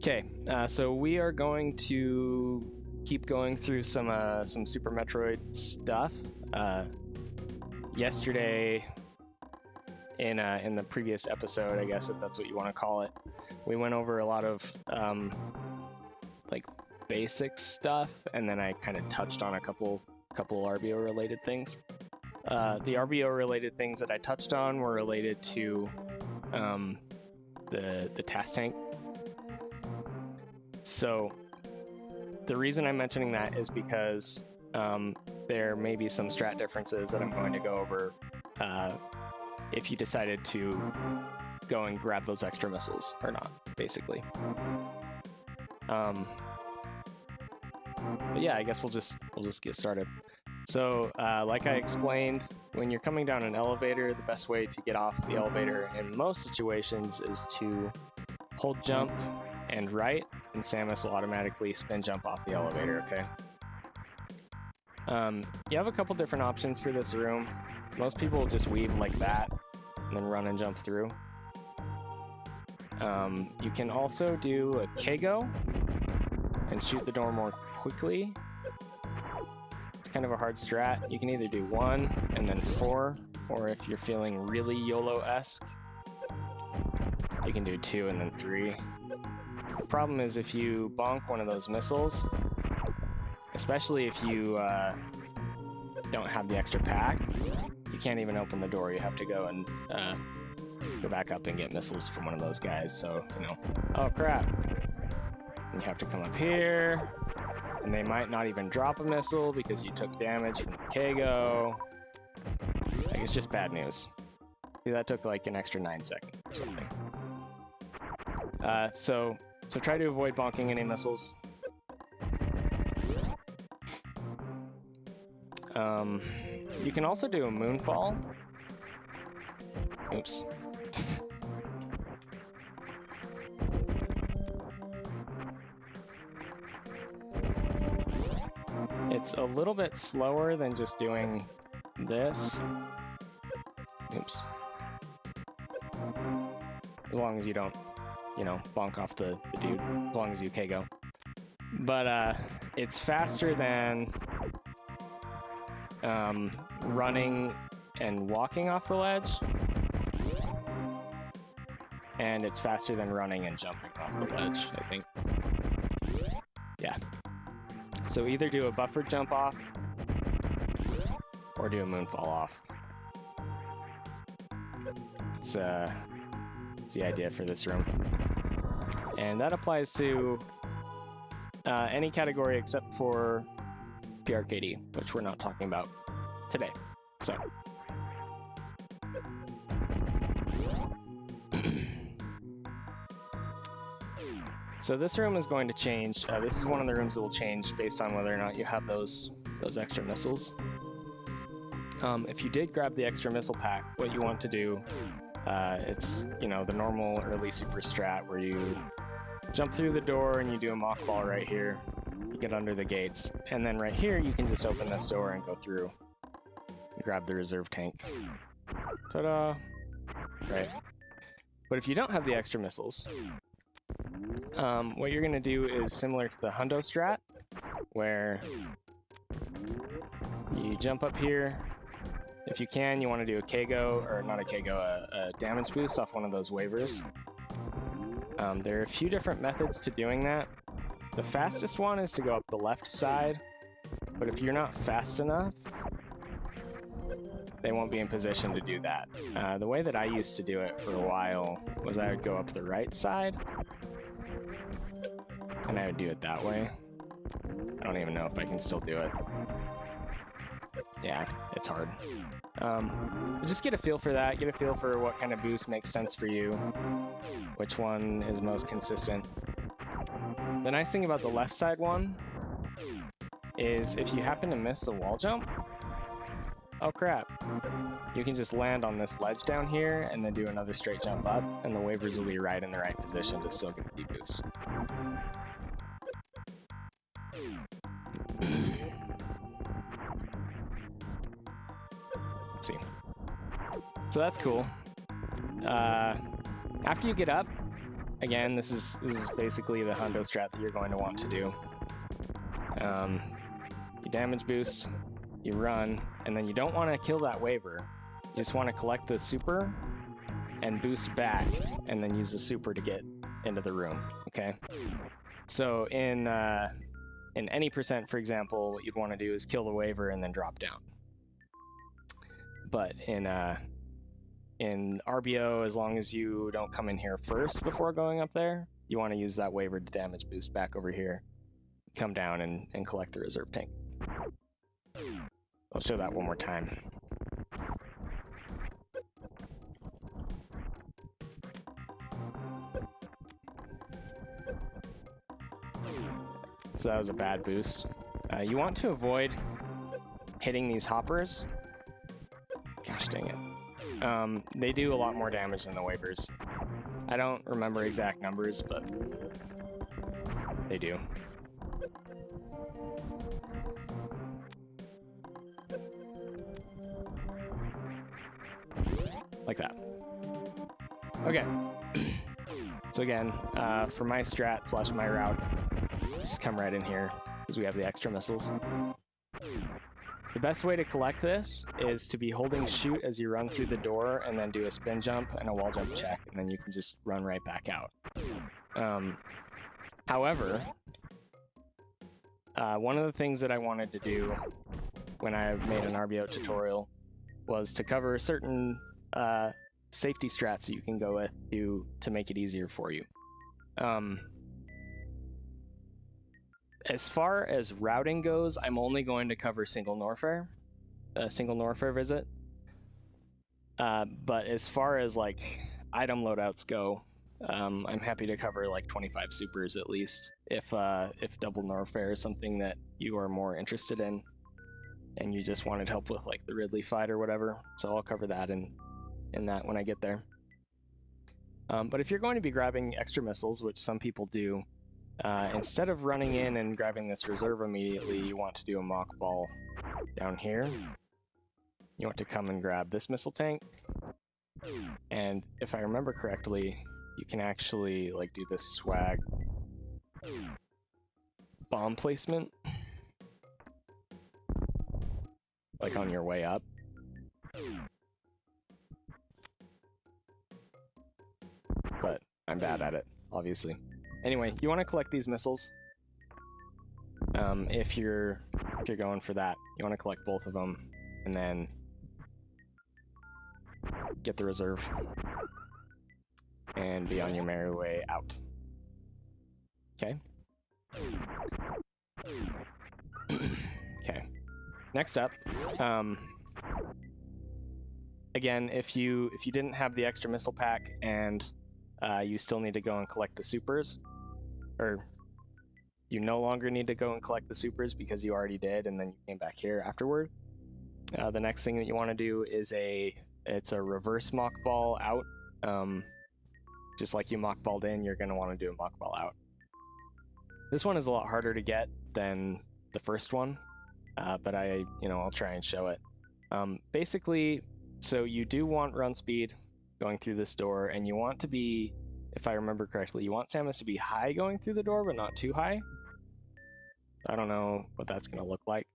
Okay, so we are going to keep going through some Super Metroid stuff. Yesterday, in the previous episode, I guess if that's what you want to call it, we went over a lot of like basic stuff, and then I kind of touched on a couple RBO related things. The RBO related things that I touched on were related to the task tank. So the reason I'm mentioning that is because there may be some strat differences that I'm going to go over if you decided to go and grab those extra missiles or not, basically. But yeah, I guess we'll just get started. So like I explained, when you're coming down an elevator, the best way to get off the elevator in most situations is to hold jump and right, and Samus will automatically spin jump off the elevator, okay? You have a couple different options for this room. Most people will just weave like that and then run and jump through. You can also do a Keigo and shoot the door more quickly. It's kind of a hard strat. You can either do 1 and then 4, or if you're feeling really YOLO-esque, you can do 2 and then 3. The problem is if you bonk one of those missiles, especially if you don't have the extra pack, you can't even open the door. You have to go and go back up and get missiles from one of those guys. So, you know, oh crap. And you have to come up here, and they might not even drop a missile because you took damage from the Keigo. Like, it's just bad news. See, that took like an extra 9 seconds or something. So try to avoid bonking any missiles. You can also do a moonfall. Oops. It's a little bit slower than just doing this. Oops. As long as you don't, you know, bonk off the dude, as long as you Keigo. But it's faster than running and walking off the ledge, and it's faster than running and jumping off the ledge, I think. Yeah. So either do a buffered jump off or do a moonfall off. It's the idea for this room. And that applies to any category except for PRKD, which we're not talking about today. So this room is going to change. This is one of the rooms that will change based on whether or not you have those extra missiles. If you did grab the extra missile pack, what you want to do, it's, you know, the normal early super strat where you jump through the door and you do a mock ball right here. You get under the gates, and then right here you can just open this door and go through and grab the reserve tank. Ta-da! Right. But if you don't have the extra missiles, what you're gonna do is similar to the Hundo strat, where you jump up here. If you can, you want to do a Keigo, or not a Keigo, a damage boost off one of those waivers. There are a few different methods to doing that. The fastest one is to go up the left side, but if you're not fast enough, they won't be in position to do that. The way that I used to do it for a while was I would go up the right side, and I would do it that way. I don't even know if I can still do it. Yeah, it's hard. Just get a feel for that. Get a feel for what kind of boost makes sense for you, which one is most consistent. The nice thing about the left side one is if you happen to miss a wall jump, oh crap, you can just land on this ledge down here and then do another straight jump up, and the waivers will be right in the right position to still get the boost. See. So that's cool. After you get up, again, this is basically the hundo strat that you're going to want to do. You damage boost, you run, and then you don't want to kill that waiver. You just want to collect the super and boost back, and then use the super to get into the room, okay? So in any percent, for example, what you'd want to do is kill the waiver and then drop down. But in RBO, as long as you don't come in here first before going up there, you want to use that waiver to damage boost back over here, come down and collect the reserve tank. I'll show that one more time. So that was a bad boost. You want to avoid hitting these hoppers. Gosh dang it. They do a lot more damage than the waivers. I don't remember exact numbers, but they do. Like that. Okay. So again, for my strat slash my route, just come right in here because we have the extra missiles. The best way to collect this is to be holding shoot as you run through the door and then do a spin jump and a wall jump check, and then you can just run right back out. However, one of the things that I wanted to do when I made an RBO tutorial was to cover certain safety strats that you can go with to make it easier for you. As far as routing goes, I'm only going to cover single Norfair, a single Norfair visit. But as far as like item loadouts go, I'm happy to cover like 25 supers at least if double Norfair is something that you are more interested in, and you just wanted help with like the Ridley fight or whatever. So I'll cover that in that when I get there. But if you're going to be grabbing extra missiles, which some people do, instead of running in and grabbing this reserve immediately, you want to do a mock ball down here. You want to come and grab this missile tank. And if I remember correctly, you can actually like do this swag bomb placement like on your way up. But I'm bad at it, obviously. Anyway, you want to collect these missiles. If you're going for that, you want to collect both of them and then get the reserve and be on your merry way out. Okay. Okay. Next up, again, if you didn't have the extra missile pack and you still need to go and collect the supers, or you no longer need to go and collect the supers because you already did and then you came back here afterward, the next thing that you want to do is it's a reverse mock ball out. Just like you mock balled in, you're going to want to do a mock ball out. This one is a lot harder to get than the first one, but I'll try and show it. Basically, so you do want run speed going through this door, and you want to be, if I remember correctly, you want Samus to be high going through the door, but not too high. I don't know what that's going to look like.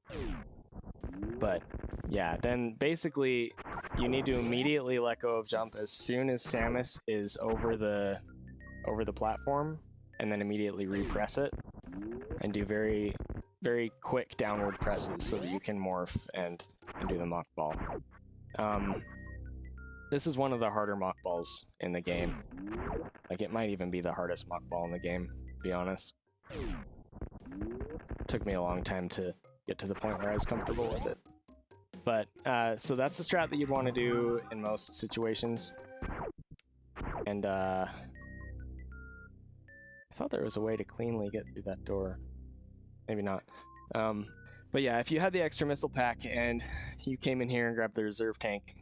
But yeah, then basically you need to immediately let go of jump as soon as Samus is over the platform, and then immediately repress it and do very, very quick downward presses so that you can morph and do the mock ball. This is one of the harder mock balls in the game. Like, it might even be the hardest mock ball in the game, to be honest. It took me a long time to get to the point where I was comfortable with it. But, so that's the strat that you'd want to do in most situations. And, I thought there was a way to cleanly get through that door. Maybe not. But yeah, if you had the extra missile pack and you came in here and grabbed the reserve tank,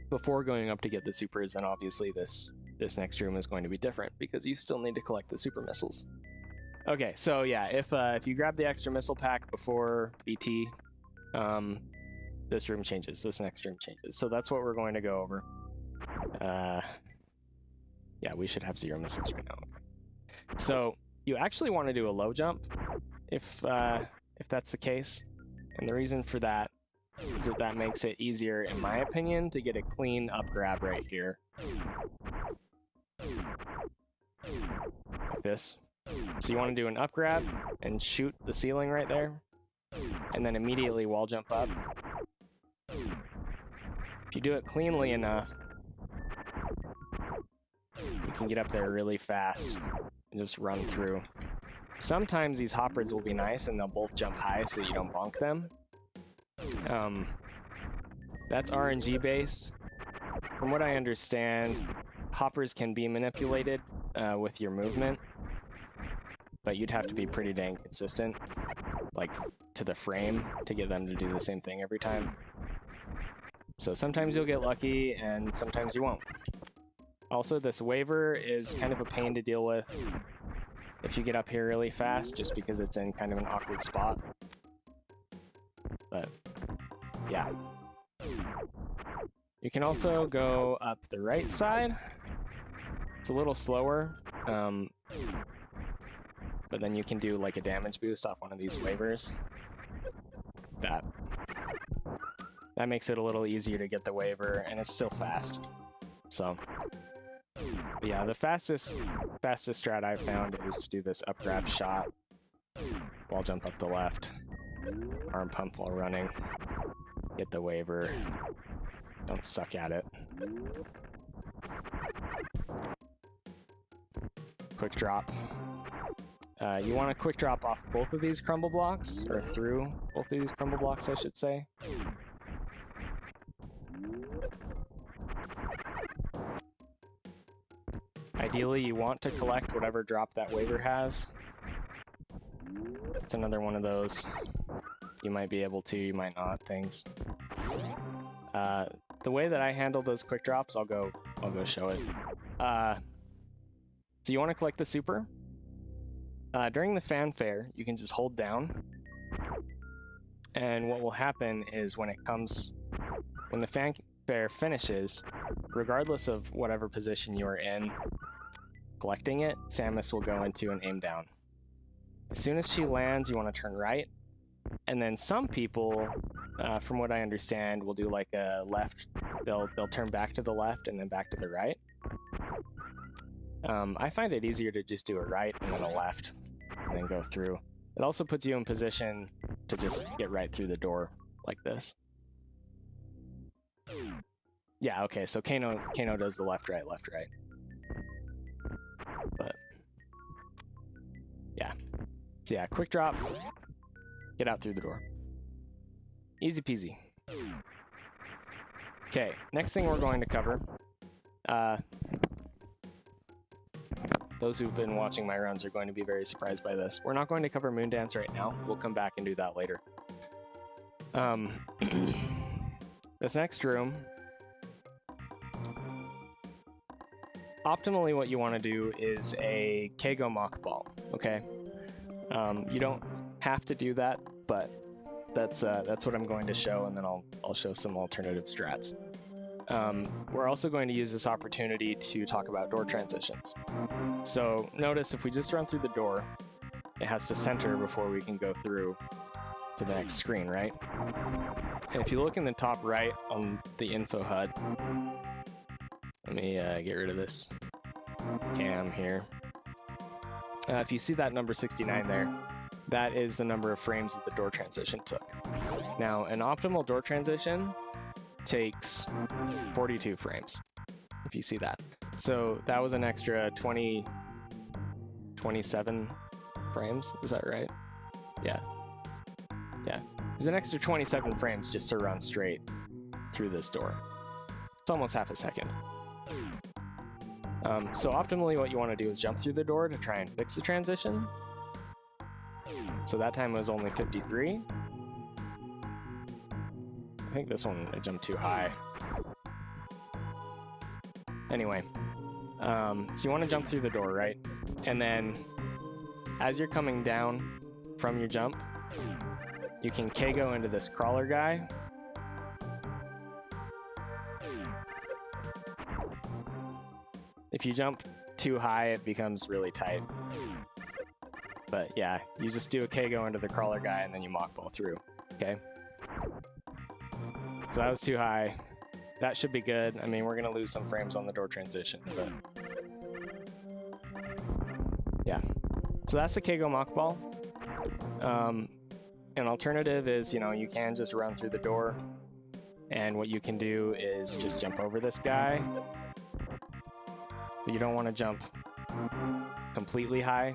before going up to get the supers, then obviously this next room is going to be different because you still need to collect the super missiles. Okay, so yeah, if you grab the extra missile pack before BT, this room changes, this next room changes. So that's what we're going to go over. Yeah, we should have 0 misses right now. So you actually want to do a low jump if that's the case. And the reason for that is that makes it easier, in my opinion, to get a clean up grab right here. Like this. So you want to do an up grab and shoot the ceiling right there, and then immediately wall jump up. If you do it cleanly enough, you can get up there really fast and just run through. Sometimes these hoppers will be nice and they'll both jump high so you don't bonk them. That's RNG based. From what I understand, hoppers can be manipulated with your movement, but you'd have to be pretty dang consistent, like to the frame, to get them to do the same thing every time. So sometimes you'll get lucky and sometimes you won't. Also, this waiver is kind of a pain to deal with if you get up here really fast, just because it's in kind of an awkward spot. But yeah. You can also go up the right side. It's a little slower, but then you can do like a damage boost off one of these waivers. That makes it a little easier to get the waiver, and it's still fast. So, but yeah, the fastest strat I've found is to do this up grab shot, wall jump up the left, arm pump while running, get the waiver, don't suck at it. Quick drop. You want to quick drop off both of these crumble blocks, or through both of these crumble blocks, I should say. Ideally, you want to collect whatever drop that waiver has. It's another one of those. You might be able to, you might not, things. The way that I handle those quick drops, I'll go show it. So you want to collect the super. During the fanfare, you can just hold down. And what will happen is when the fanfare finishes, regardless of whatever position you are in, collecting it, Samus will go into an aim down. As soon as she lands, you want to turn right. And then some people, from what I understand, will do like a left. They'll turn back to the left and then back to the right. I find it easier to just do a right and then a left and then go through. It also puts you in position to just get right through the door like this. Yeah, okay, so Kano does the left, right. But yeah. So yeah, quick drop, get out through the door. Easy peasy. Okay, next thing we're going to cover. Those who've been watching my runs are going to be very surprised by this. We're not going to cover Moondance right now. We'll come back and do that later. This next room, optimally what you want to do is a Keigo Mach Ball, okay? You don't have to do that, but that's what I'm going to show, and then I'll show some alternative strats. We're also going to use this opportunity to talk about door transitions. So notice if we just run through the door, it has to center before we can go through to the next screen, right? And if you look in the top right on the info HUD, let me get rid of this cam here. If you see that number 69 there, that is the number of frames that the door transition took. Now, an optimal door transition takes 42 frames, if you see that. So that was an extra 27 frames, is that right? Yeah. There's an extra 27 frames just to run straight through this door. It's almost half a second. So optimally what you want to do is jump through the door to try and fix the transition. So that time was only 53. I think this one I jumped too high. Anyway, so you want to jump through the door, right? And then as you're coming down from your jump, you can Keigo into this crawler guy. If you jump too high, it becomes really tight. But yeah, you just do a K-go into the crawler guy and then you mock ball through, okay? So that was too high. That should be good. I mean, we're gonna lose some frames on the door transition, but yeah. So that's the K-go mock ball. An alternative is, you know, you can just run through the door, and what you can do is just jump over this guy. But you don't want to jump completely high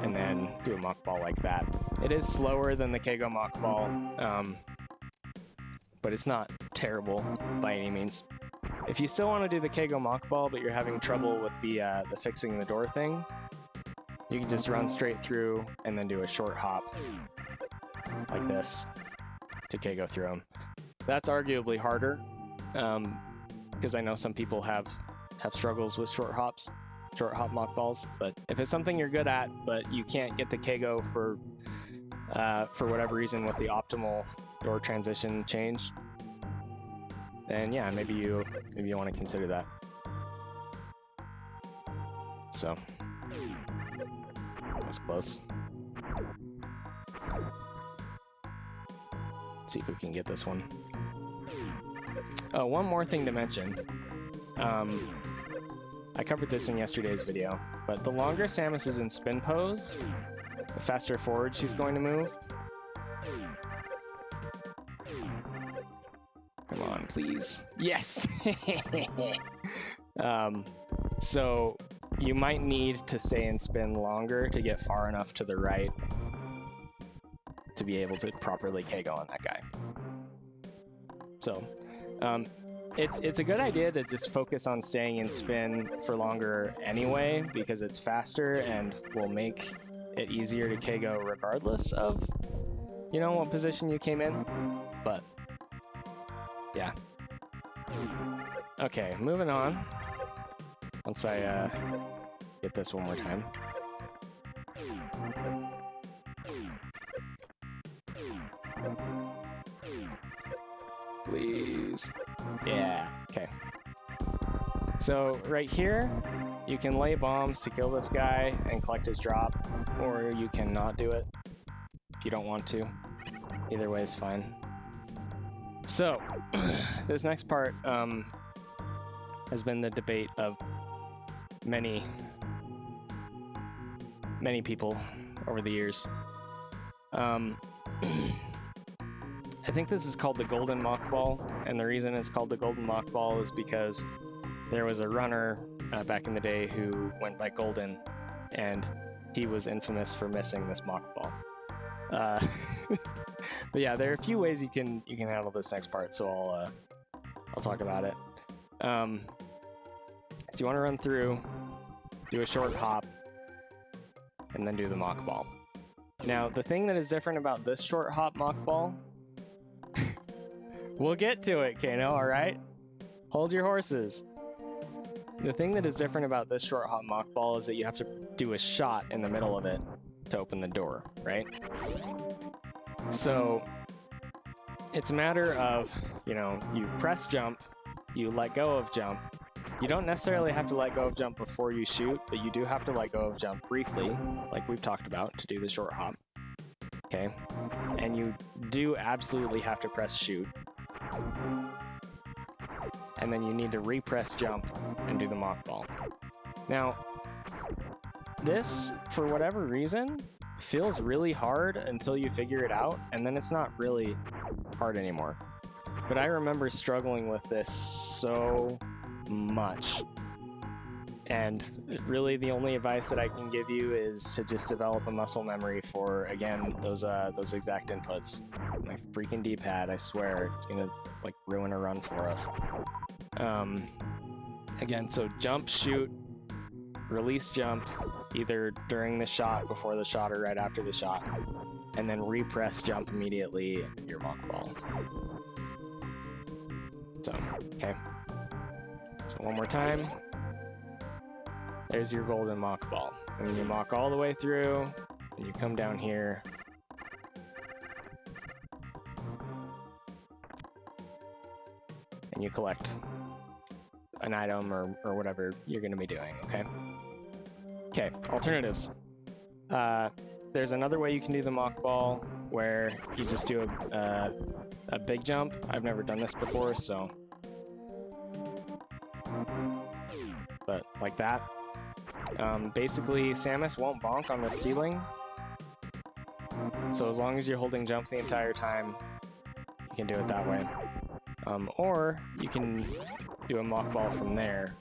and then do a mock ball like that. It is slower than the K-go mock ball, but it's not terrible by any means. If you still want to do the K-go mock ball, but you're having trouble with the fixing the door thing, you can just run straight through and then do a short hop like this to K-go through them. That's arguably harder, because I know some people have struggles with short hop mock balls. But if it's something you're good at, but you can't get the K-go for whatever reason with the optimal door transition change, then yeah, maybe you want to consider that. So that was close. Let's see if we can get this one. Oh, one more thing to mention. I covered this in yesterday's video, but the longer Samus is in spin pose, the faster forward she's going to move. Come on, please. Yes! So you might need to stay in spin longer to get far enough to the right to be able to properly K-go on that guy. So, it's a good idea to just focus on staying in spin for longer anyway, because it's faster and will make it easier to K-go regardless of, you know, what position you came in. But, yeah. Okay, moving on. Once I get this one more time. Please. Yeah, okay. So right here, you can lay bombs to kill this guy and collect his drop, or you can not do it if you don't want to. Either way is fine. So, this next part has been the debate of many people over the years. I think this is called the Golden Mock Ball, and the reason it's called the Golden Mock Ball is because there was a runner back in the day who went by Golden, and he was infamous for missing this mock ball. But yeah, there are a few ways you can handle this next part, so I'll talk about it. So you want to run through, do a short hop, and then do the mock ball. Now, the thing that is different about this short hop mock ball, we'll get to it, Kano, alright? Hold your horses. The thing that is different about this short hop mock ball is that you have to do a shot in the middle of it to open the door, right? So, it's a matter of, you know, you press jump, you let go of jump. You don't necessarily have to let go of jump before you shoot, but you do have to let go of jump briefly, like we've talked about, to do the short hop. Okay? And you do absolutely have to press shoot. And then you need to repress jump and do the mock ball. Now, this, for whatever reason, feels really hard until you figure it out, and then it's not really hard anymore. But I remember struggling with this so much. And really the only advice that I can give you is to just develop a muscle memory for, again, those exact inputs. My freaking D-pad, I swear, it's gonna like ruin a run for us. Again, so jump, shoot, release jump, either during the shot, before the shot, or right after the shot, and then repress jump immediately your mock ball. So, okay. So one more time. There's your golden mock ball. And then you mock all the way through, and you come down here. And you collect an item or whatever you're going to be doing, okay? Okay, alternatives. There's another way you can do the mock ball where you just do a big jump. I've never done this before, so... But like that. Basically, Samus won't bonk on the ceiling. So as long as you're holding jump the entire time, you can do it that way. Or you can do a mock ball from there,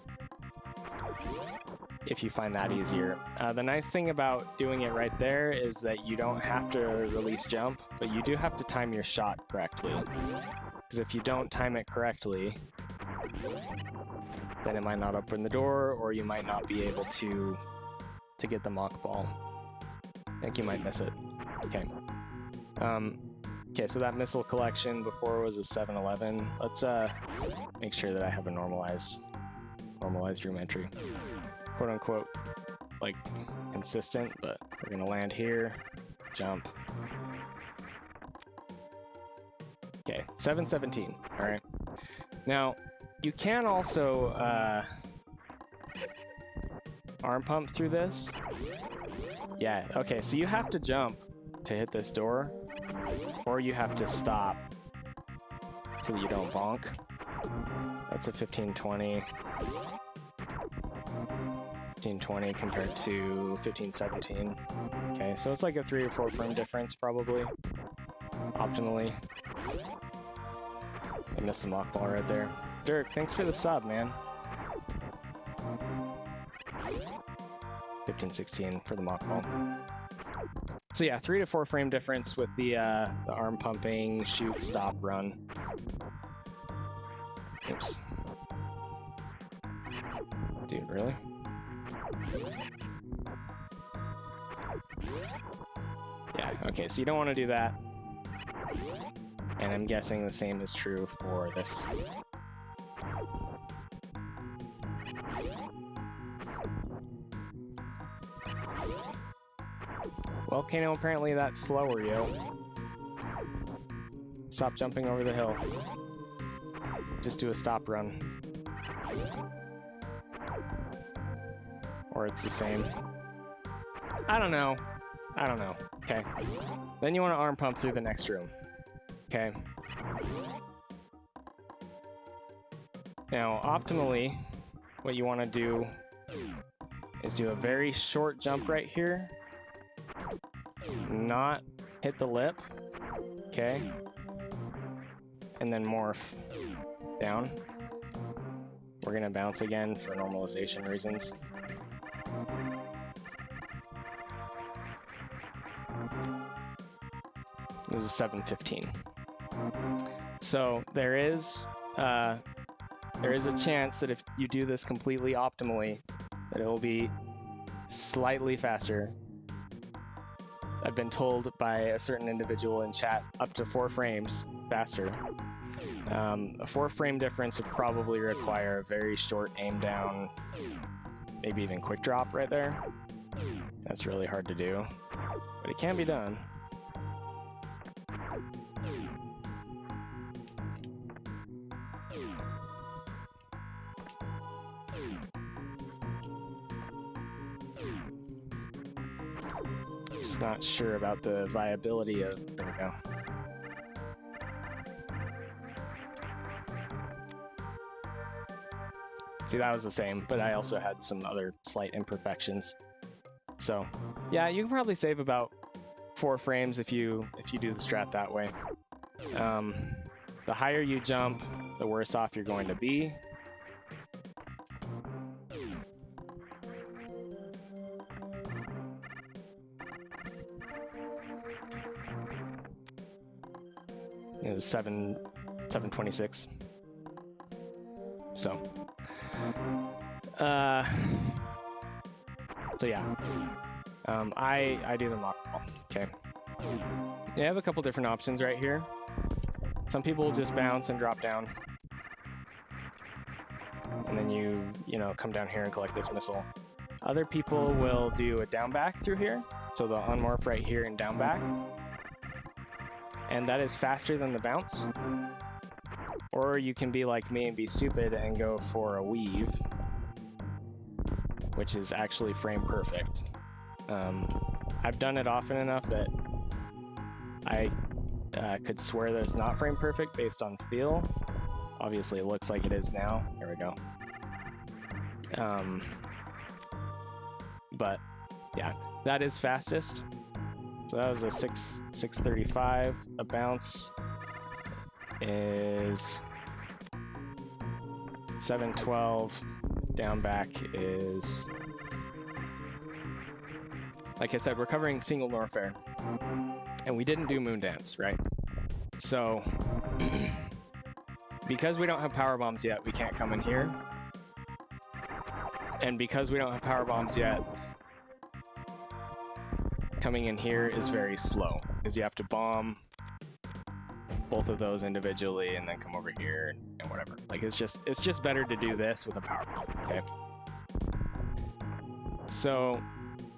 if you find that easier. The nice thing about doing it right there is that you don't have to release jump, but you do have to time your shot correctly. Because if you don't time it correctly, then it might not open the door, or you might not be able to get the mock ball. I think you might miss it. Okay. Okay, so that missile collection before was a 7-11. Let's make sure that I have a normalized room entry. Quote unquote, like, consistent, but we're gonna land here, jump. Okay, 7-17, alright. Now, you can also arm pump through this. Yeah, okay, so you have to jump to hit this door, or you have to stop so that you don't bonk. That's a 15-20. 15-20 compared to 15-17. Okay, so it's like a 3 or 4 frame difference, probably. Optimally. I missed the mock ball right there. Dirk, thanks for the sub, man. 15-16 for the mock ball. So yeah, 3 to 4 frame difference with the arm pumping, shoot, stop, run. Oops. Dude, really? Yeah, okay, so you don't want to do that. And I'm guessing the same is true for this. Well, Kano, apparently that's slower, yo. Stop jumping over the hill. Just do a stop run. Or it's the same. I don't know. I don't know. Okay. Then you want to arm pump through the next room. Okay. Now, optimally, what you want to do is do a very short jump right here. Not hit the lip. Okay. And then morph down. We're going to bounce again for normalization reasons. This is 7-15. So there is a chance that if you do this completely optimally, that it will be slightly faster. I've been told by a certain individual in chat up to 4 frames faster. A 4 frame difference would probably require a very short aim down, maybe even quick drop right there. That's really hard to do, but it can be done. Just not sure about the viability of... There we go. See, that was the same, but I also had some other slight imperfections. So, yeah, you can probably save about 4 frames if you do the strat that way. The higher you jump, the worse off you're going to be. It was 7:26. So yeah, I do the mock ball. Okay, you have a couple different options right here. Some people will just bounce and drop down, and then you know come down here and collect this missile. Other people will do a down back through here, so they'll unmorph right here and down back, and that is faster than the bounce. Or you can be like me and be stupid and go for a weave, which is actually frame perfect. I've done it often enough that I could swear that it's not frame perfect based on feel. Obviously it looks like it is now. There we go. But yeah, that is fastest. So that was a 635. A bounce is 712. Down back is, like I said, we're covering single Norfair, and we didn't do Moondance, right? So because we don't have power bombs yet, we can't come in here. And because we don't have power bombs yet, coming in here is very slow, because you have to bomb both of those individually and then come over here and whatever. Like it's just better to do this with a power bomb, okay? So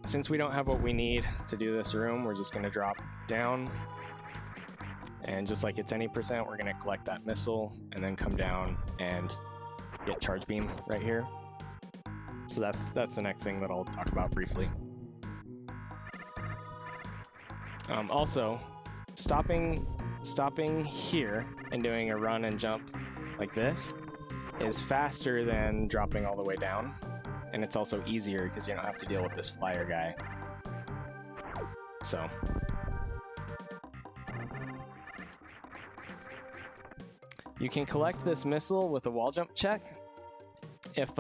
since we don't have what we need to do this room, we're just gonna drop down, and just like it's any percent, we're gonna collect that missile and then come down and get charge beam right here. So that's the next thing that I'll talk about briefly. Also, stopping here and doing a run and jump like this is faster than dropping all the way down, and it's also easier because you don't have to deal with this flyer guy. So you can collect this missile with a wall jump check if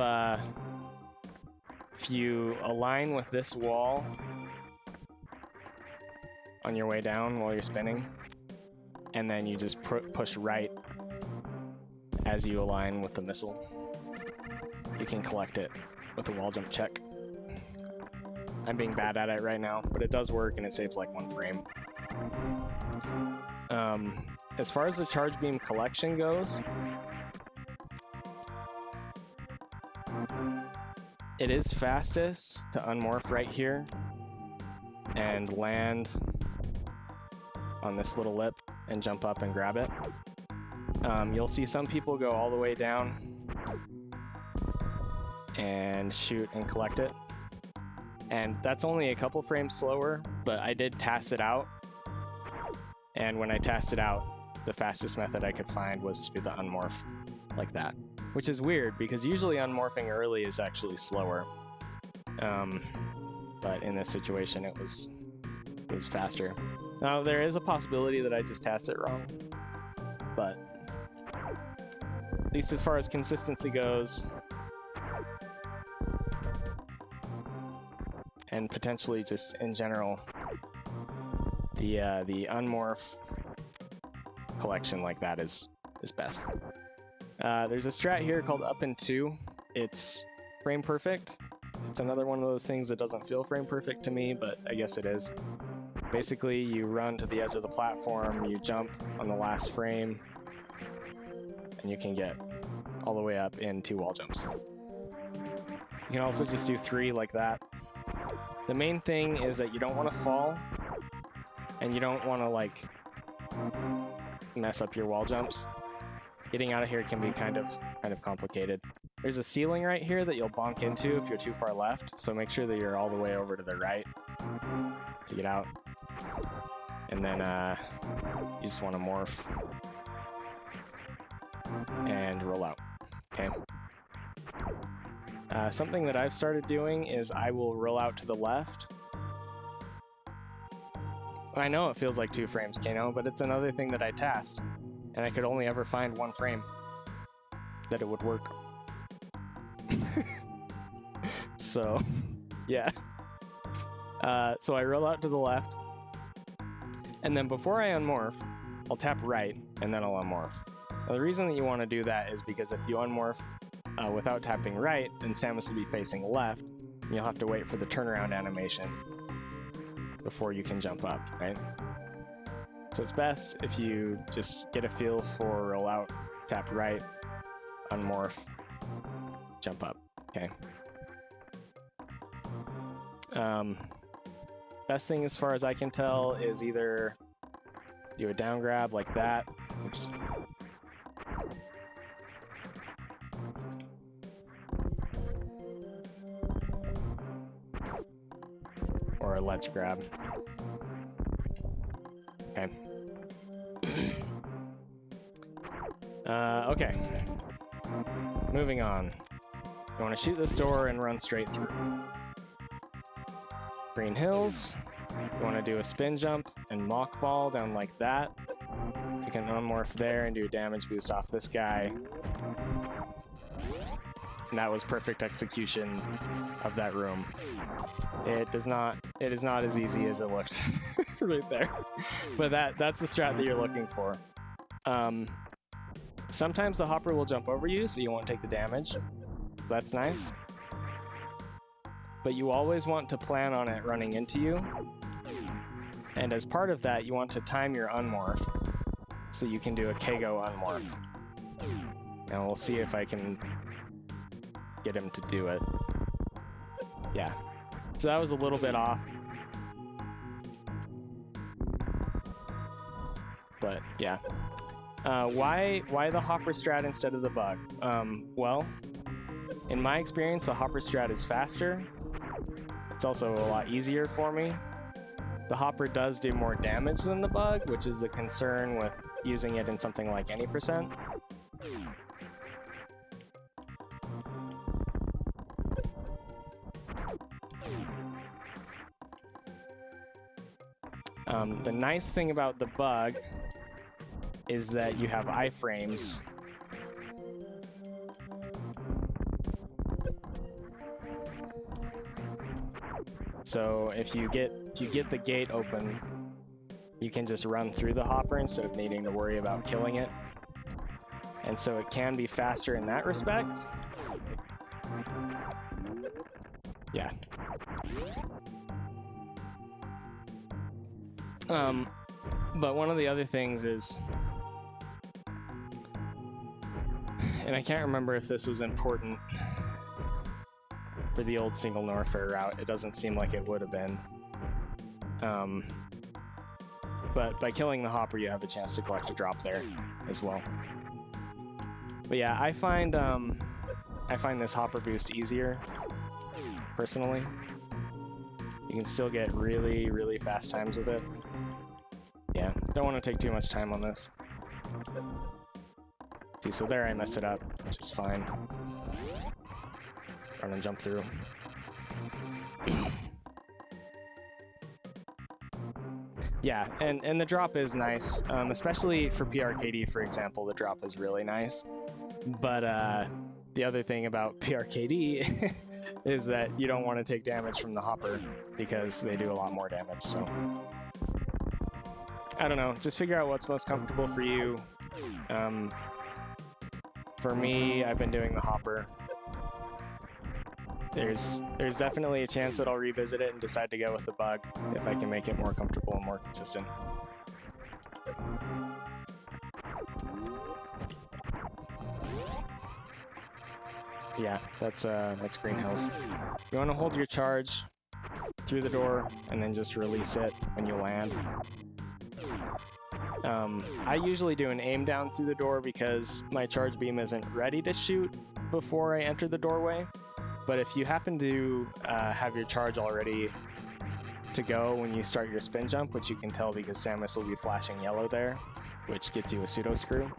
you align with this wall on your way down while you're spinning, and then you just push right as you align with the missile. You can collect it with a wall jump check. I'm being bad at it right now, but it does work and it saves like 1 frame. As far as the charge beam collection goes, it is fastest to unmorph right here and land on this little lip and jump up and grab it. You'll see some people go all the way down and shoot and collect it, and that's only a couple frames slower, but I did test it out, and when I tested out, the fastest method I could find was to do the unmorph like that, which is weird because usually unmorphing early is actually slower, but in this situation it was faster. Now there is a possibility that I just tested it wrong, but at least as far as consistency goes, and potentially just in general, the unmorph collection like that is best. There's a strat here called up and 2. It's frame perfect. It's another one of those things that doesn't feel frame perfect to me, but I guess it is. Basically, you run to the edge of the platform, you jump on the last frame, and you can get all the way up in 2 wall jumps. You can also just do 3 like that. The main thing is that you don't want to fall, and you don't want to like mess up your wall jumps. Getting out of here can be kind of complicated. There's a ceiling right here that you'll bonk into if you're too far left, so make sure that you're all the way over to the right to get out. And then you just want to morph and roll out, okay? Something that I've started doing is I will roll out to the left. I know it feels like 2 frames, Kano, but it's another thing that I tasked, and I could only ever find 1 frame that it would work. So, yeah. So I roll out to the left, and then before I unmorph, I'll tap right, and then I'll unmorph. Now the reason that you want to do that is because if you unmorph without tapping right, then Samus will be facing left, and you'll have to wait for the turnaround animation before you can jump up, right? So it's best if you just get a feel for roll out, tap right, unmorph, jump up, okay? Best thing as far as I can tell is either do a down grab like that, oops, or a ledge grab. Okay. Okay. Moving on. You want to shoot this door and run straight through. Green hills. You want to do a spin jump and mock ball down like that. You can unmorph there and do a damage boost off this guy. And that was perfect execution of that room. It is not as easy as it looked right there. But that's the strat that you're looking for. Sometimes the hopper will jump over you, so you won't take the damage. That's nice. But you always want to plan on it running into you. And as part of that, you want to time your unmorph, so you can do a Keigo unmorph. And we'll see if I can get him to do it. Yeah. So that was a little bit off. But yeah. Why the hopper strat instead of the bug? Well, in my experience, the hopper strat is faster. It's also a lot easier for me. The hopper does do more damage than the bug, which is a concern with using it in something like any percent. The nice thing about the bug is that you have iframes. So if you get the gate open, you can just run through the hopper instead of needing to worry about killing it. And so it can be faster in that respect. Yeah. But one of the other things is, and I can't remember if this was important for the old single Norfair route. It doesn't seem like it would have been. But by killing the hopper, you have a chance to collect a drop there as well. But yeah, I find this hopper boost easier, personally. You can still get really, really fast times with it. Yeah, don't want to take too much time on this. See, so there I messed it up, which is fine. Run and jump through. Yeah, and the drop is nice, especially for PRKD, for example. The drop is really nice. But the other thing about PRKD is that you don't want to take damage from the hopper because they do a lot more damage. So I don't know, just figure out what's most comfortable for you. For me, I've been doing the hopper. There's definitely a chance that I'll revisit it and decide to go with the bug if I can make it more comfortable and more consistent. Yeah, that's Green Hills. You want to hold your charge through the door and then just release it when you land. I usually do an aim down through the door because my charge beam isn't ready to shoot before I enter the doorway. But if you happen to have your charge all ready to go when you start your spin jump, which you can tell because Samus will be flashing yellow there, which gets you a pseudo screw.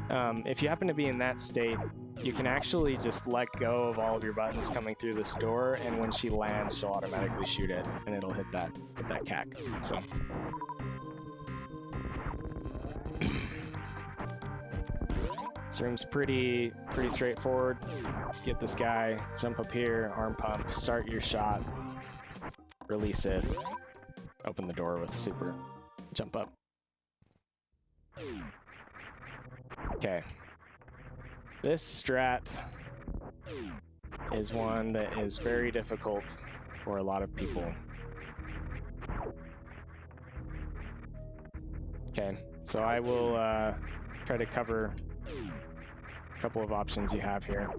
If you happen to be in that state, you can actually just let go of all of your buttons coming through this door, and when she lands, she'll automatically shoot it, and it'll hit that cack. So. This room's pretty straightforward. Just get this guy, jump up here, arm pump, start your shot, release it, open the door with super, jump up. Okay. This strat is one that is very difficult for a lot of people. Okay, so I will try to cover a couple of options you have here.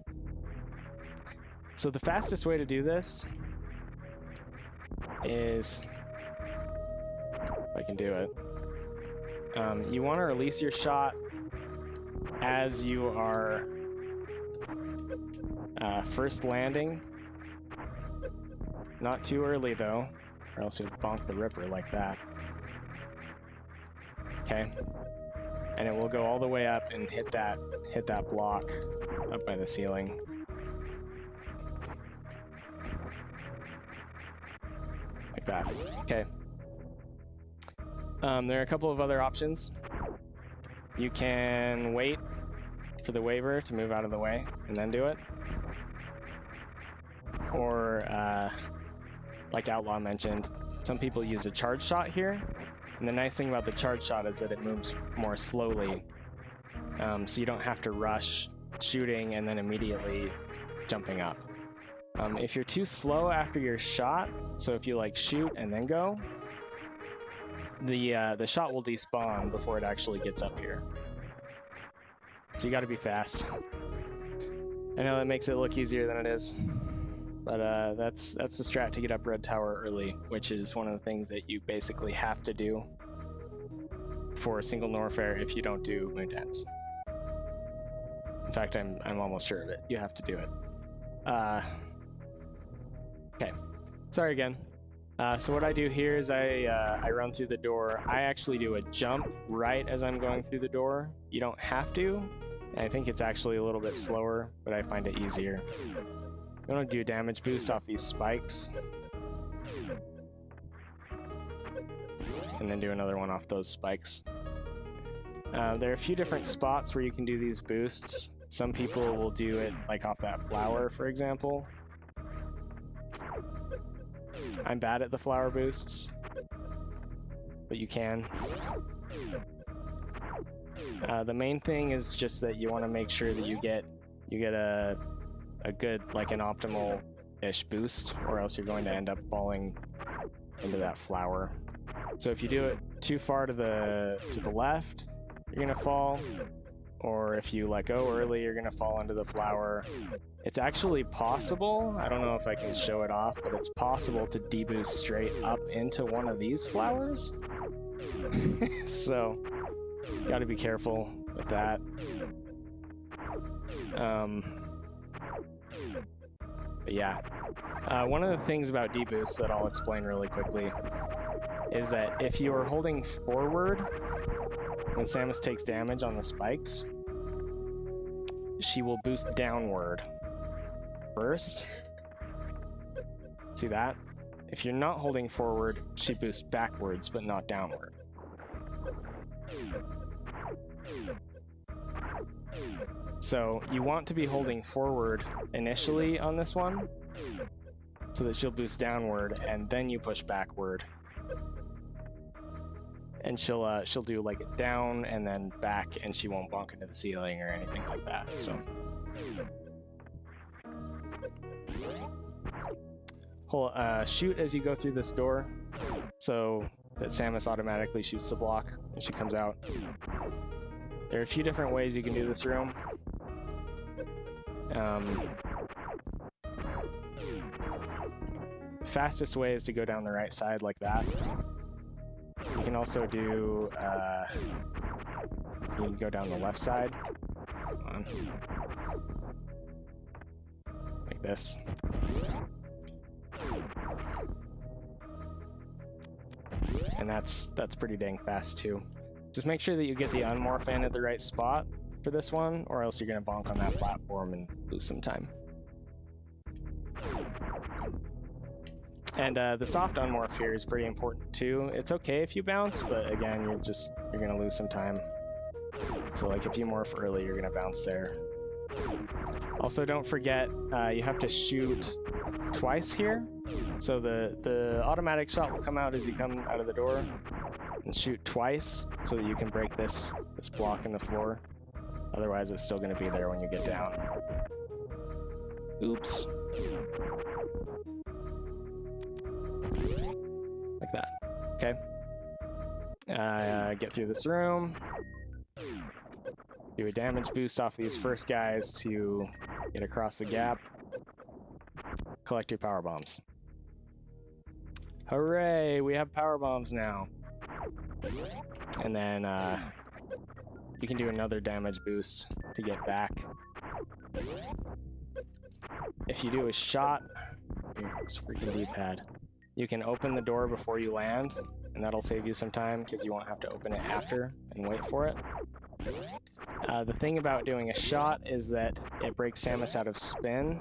So the fastest way to do this is, if I can do it, you want to release your shot as you are first landing. Not too early though, or else you'll bonk the Ripper like that. Okay. And it will go all the way up and hit that block up by the ceiling. Like that. Okay. There are a couple of other options. You can wait for the waiver to move out of the way and then do it. Or, like Outlaw mentioned, some people use a charge shot here. And the nice thing about the charge shot is that it moves more slowly. So you don't have to rush shooting and then immediately jumping up. If you're too slow after your shot, so if you like shoot and then go, the shot will despawn before it actually gets up here. So you gotta be fast. I know that makes it look easier than it is. But that's the strat to get up Red Tower early, which is one of the things that you basically have to do for a single Norfair if you don't do Moondance. In fact, I'm almost sure of it. You have to do it. Okay. Sorry again. So what I do here is I run through the door. I actually do a jump right as I'm going through the door. You don't have to. I think it's actually a little bit slower, but I find it easier. I'm going to do a damage boost off these spikes. And then do another one off those spikes. There are a few different spots where you can do these boosts. Some people will do it like off that flower, for example. I'm bad at the flower boosts, but you can. The main thing is just that you want to make sure that you get a good, like an optimal-ish boost, or else you're going to end up falling into that flower. So if you do it too far to the left, you're gonna fall, or if you let go early, you're gonna fall into the flower. It's actually possible, I don't know if I can show it off, but it's possible to deboost straight up into one of these flowers. So, gotta be careful with that. But yeah, one of the things about deboosts that I'll explain really quickly is that if you are holding forward when Samus takes damage on the spikes, she will boost downward first. See that? If you're not holding forward, she boosts backwards, but not downward. So you want to be holding forward initially on this one, so that she'll boost downward, and then you push backward. And she'll do like a down and then back, and she won't bonk into the ceiling or anything like that. So shoot as you go through this door, so that Samus automatically shoots the block when she comes out. There are a few different ways you can do this room. Fastest way is to go down the right side like that. You can also do, you can go down the left side. Come on. Like this. And that's pretty dang fast too. Just make sure that you get the unmorph in at the right spot for this one, or else you're gonna bonk on that platform and lose some time. And the soft unmorph here is pretty important too. It's okay if you bounce, but again, you're gonna lose some time. So like if you morph early, you're gonna bounce there. Also, don't forget, you have to shoot twice here. So the automatic shot will come out as you come out of the door, and shoot twice so that you can break this block in the floor. Otherwise, it's still gonna be there when you get down. Oops. Like that. Okay. Get through this room. Do a damage boost off these first guys to get across the gap. Collect your power bombs. Hooray! We have power bombs now. And then you can do another damage boost to get back. If you do a shot, this freaking D-pad. you can open the door before you land, and that'll save you some time because you won't have to open it after and wait for it. The thing about doing a shot is that it breaks Samus out of spin,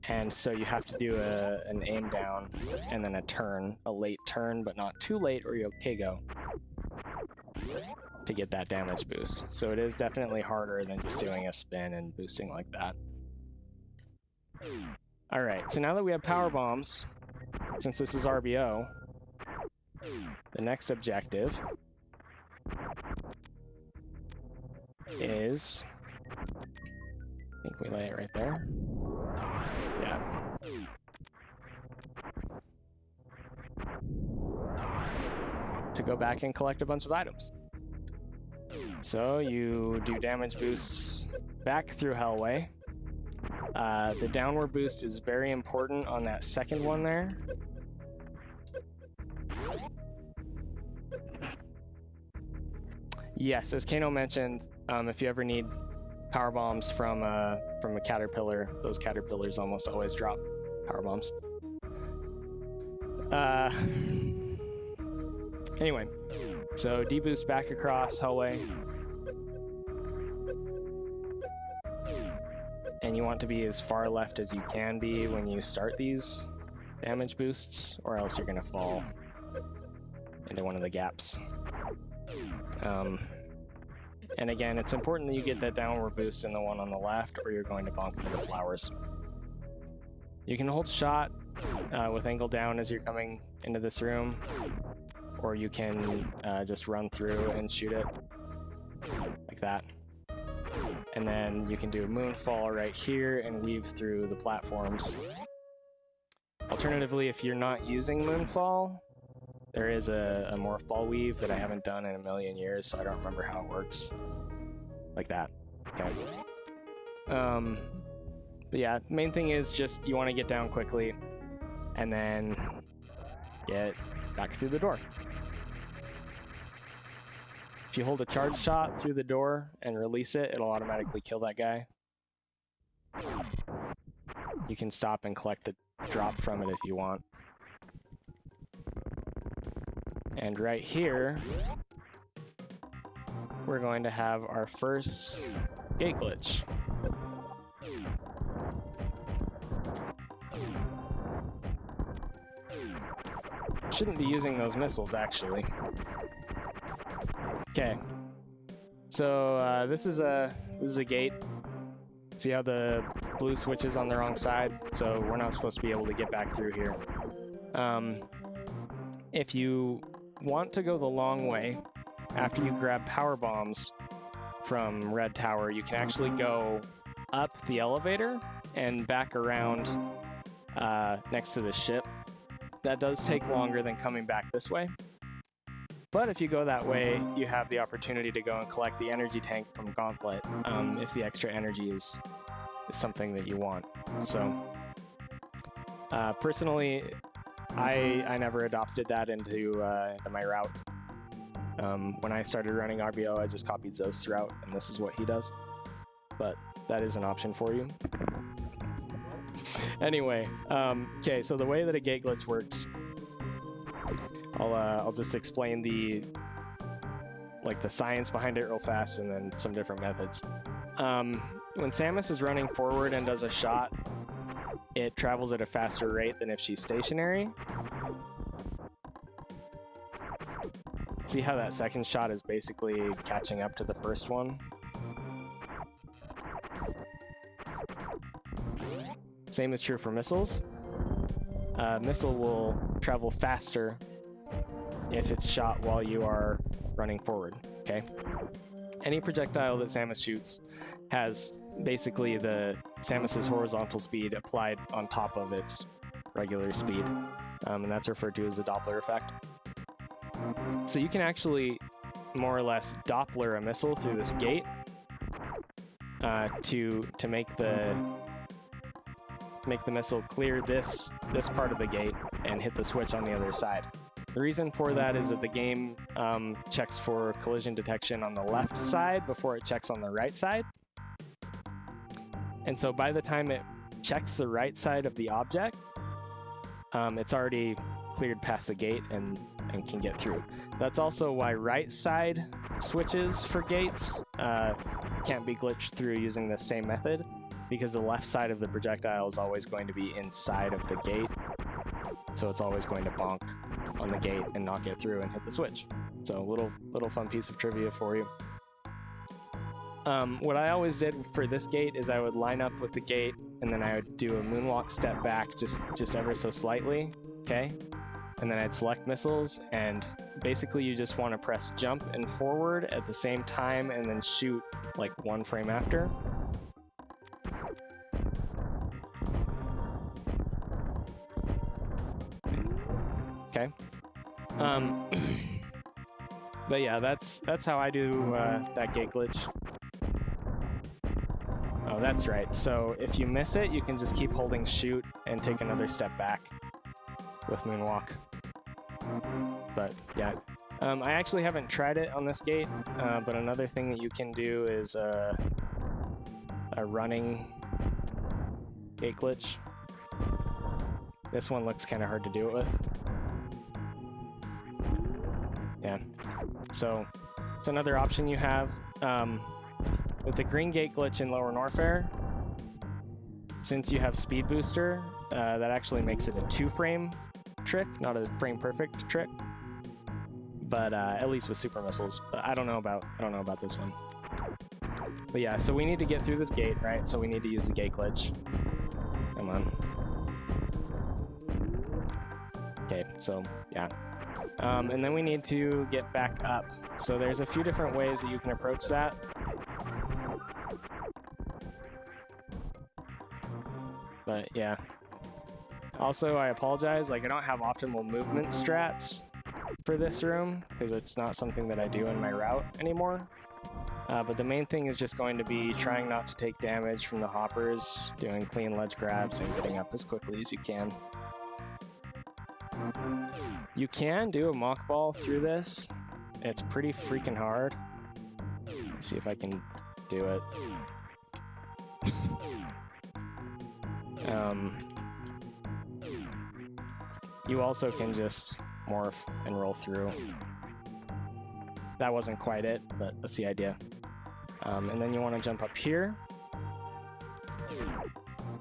and so you have to do an aim down and then a turn, a late turn, but not too late or you'll KO to get that damage boost. So it is definitely harder than just doing a spin and boosting like that. Alright, so now that we have power bombs, since this is RBO, the next objective is, I think we lay it right there. Yeah. To go back and collect a bunch of items. So you do damage boosts back through Hellway. The downward boost is very important on that second one there. Yes, as Kano mentioned, if you ever need power bombs from a caterpillar, those caterpillars almost always drop power bombs. Anyway, so deboost back across Hellway. And you want to be as far left as you can be when you start these damage boosts, or else you're going to fall into one of the gaps. And again, it's important that you get that downward boost in the one on the left, or you're going to bonk into the flowers. You can hold shot with angle down as you're coming into this room, or you can just run through and shoot it like that. And then you can do a moonfall right here and weave through the platforms. Alternatively, if you're not using moonfall, there is a morph ball weave that I haven't done in a million years, so I don't remember how it works. Like that. Okay. But yeah, main thing is just you want to get down quickly and then get back through the door. If you hold a charge shot through the door and release it, it'll automatically kill that guy. You can stop and collect the drop from it if you want. And right here, we're going to have our first gate glitch. Shouldn't be using those missiles, actually. Okay, so this is a gate. See how the blue switch is on the wrong side? So we're not supposed to be able to get back through here. If you want to go the long way, after you grab power bombs from Red Tower, you can actually go up the elevator and back around next to the ship. That does take longer than coming back this way. But if you go that way, you have the opportunity to go and collect the energy tank from Gauntlet, if the extra energy is something that you want. So, personally, I never adopted that into my route. When I started running RBO, I just copied Zost's route, and this is what he does. But that is an option for you. Anyway, okay, so the way that a gate glitch works, I'll just explain the science behind it real fast, and then some different methods. When Samus is running forward and does a shot, it travels at a faster rate than if she's stationary. See how that second shot is basically catching up to the first one? Same is true for missiles. Missile will travel faster if it's shot while you are running forward, okay? Any projectile that Samus shoots has basically the Samus's horizontal speed applied on top of its regular speed, and that's referred to as the Doppler effect. So you can actually more or less Doppler a missile through this gate to make the missile clear this part of the gate and hit the switch on the other side. The reason for that is that the game checks for collision detection on the left side before it checks on the right side. And so by the time it checks the right side of the object, it's already cleared past the gate and can get through. That's also why right side switches for gates can't be glitched through using the same method, because the left side of the projectile is always going to be inside of the gate, so it's always going to bonk on the gate and not get through and hit the switch. So little fun piece of trivia for you. What I always did for this gate is I would line up with the gate, and then I would do a moonwalk step back just ever so slightly, okay? And then I'd select missiles, and basically you just want to press jump and forward at the same time and then shoot like 1 frame after. Okay. But yeah, that's how I do that gate glitch. Oh, that's right. So if you miss it, you can just keep holding shoot and take another step back with moonwalk. But yeah, I actually haven't tried it on this gate, but another thing that you can do is a running gate glitch. This one looks kind of hard to do it with. Yeah, so it's another option you have. With the green gate glitch in Lower Norfair, since you have speed booster, that actually makes it a 2-frame trick, not a frame perfect trick. But at least with super missiles. But I don't know about this one. But yeah, so we need to get through this gate, right? So we need to use the gate glitch. Come on. Okay, so yeah. And then we need to get back up. So there's a few different ways that you can approach that. But yeah. Also, I apologize, like I don't have optimal movement strats for this room, because it's not something that I do in my route anymore. But the main thing is just going to be trying not to take damage from the hoppers, doing clean ledge grabs, and getting up as quickly as you can. You can do a mock ball through this. It's pretty freaking hard. Let's see if I can do it. You also can just morph and roll through. That wasn't quite it, but that's the idea. And then you want to jump up here.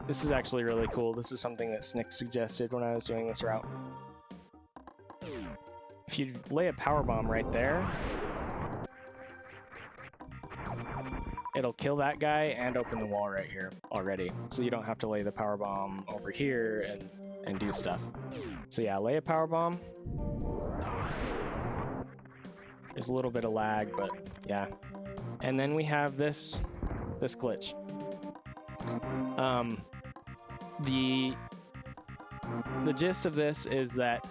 This is actually really cool. This is something that Snick suggested when I was doing this route. If you lay a power bomb right there, it'll kill that guy and open the wall right here already. So you don't have to lay the power bomb over here and do stuff. So yeah, lay a power bomb. There's a little bit of lag, but yeah. And then we have this glitch. The gist of this is that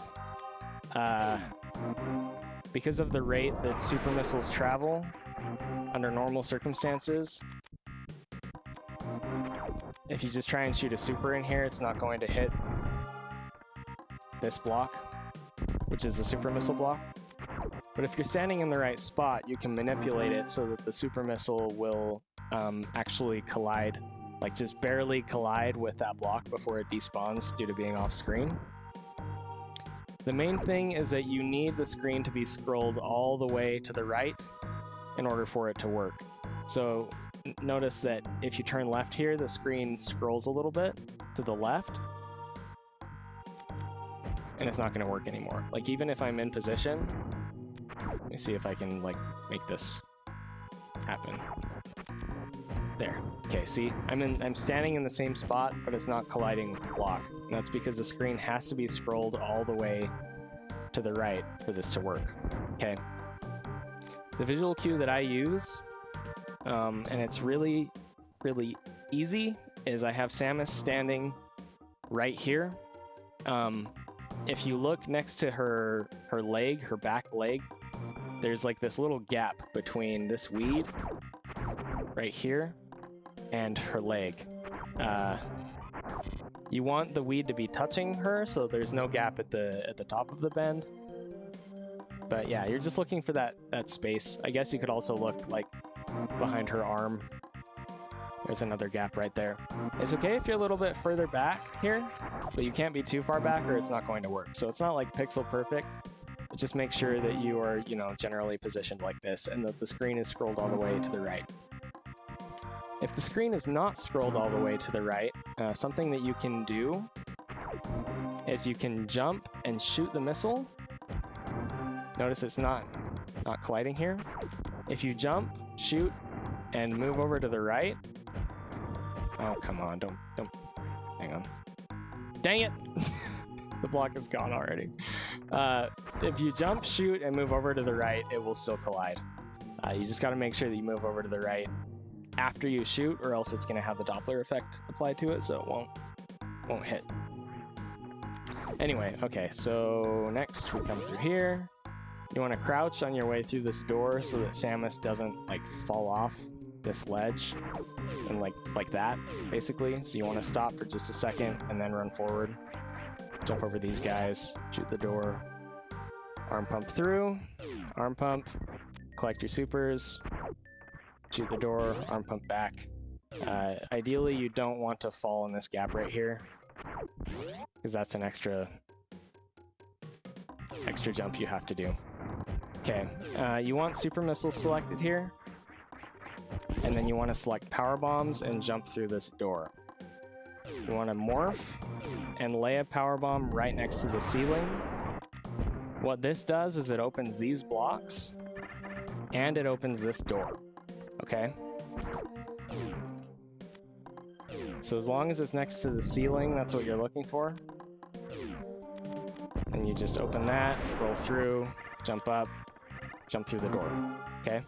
because of the rate that super missiles travel under normal circumstances, if you just try and shoot a super in here, it's not going to hit this block, which is a super missile block. But if you're standing in the right spot, you can manipulate it so that the super missile will actually collide, like just barely collide with that block before it despawns due to being off screen. The main thing is that you need the screen to be scrolled all the way to the right in order for it to work. So notice that if you turn left here, the screen scrolls a little bit to the left, and it's not going to work anymore. Like even if I'm in position, let me see if I can like make this happen. There. Okay, see, I'm standing in the same spot, but it's not colliding with the block. And that's because the screen has to be scrolled all the way to the right for this to work. Okay. The visual cue that I use, and it's really, really easy, is I have Samus standing right here. If you look next to her leg, her back leg, there's like this little gap between this weed right here and her leg. You want the weed to be touching her, so there's no gap at the top of the bend. But yeah, you're just looking for that space. I guess you could also look like behind her arm There's another gap right there. It's okay if you're a little bit further back here, but you can't be too far back or it's not going to work. So it's not like pixel perfect, but just make sure that you are, you know, generally positioned like this and that the screen is scrolled all the way to the right. If the screen is not scrolled all the way to the right, something that you can do is you can jump and shoot the missile. Notice it's not colliding here. If you jump, shoot, and move over to the right. Oh, come on, don't, hang on. Dang it! The block is gone already. If you jump, shoot, and move over to the right, it will still collide. You just gotta make sure that you move over to the right after you shoot, or else it's gonna have the Doppler effect applied to it, so it won't hit. Anyway, okay, so next we come through here. You wanna crouch on your way through this door so that Samus doesn't like fall off this ledge and like that basically. So you want to stop for just a second and then run forward, jump over these guys, shoot the door, arm pump through, arm pump, collect your supers, shoot the door, arm pump back. Ideally you don't want to fall in this gap right here because that's an extra jump you have to do. Okay, you want super missiles selected here. And then you want to select power bombs and jump through this door. You want to morph and lay a power bomb right next to the ceiling. What this does is it opens these blocks and it opens this door. Okay? So as long as it's next to the ceiling, that's what you're looking for. And you just open that, roll through, jump up, jump through the door. Okay?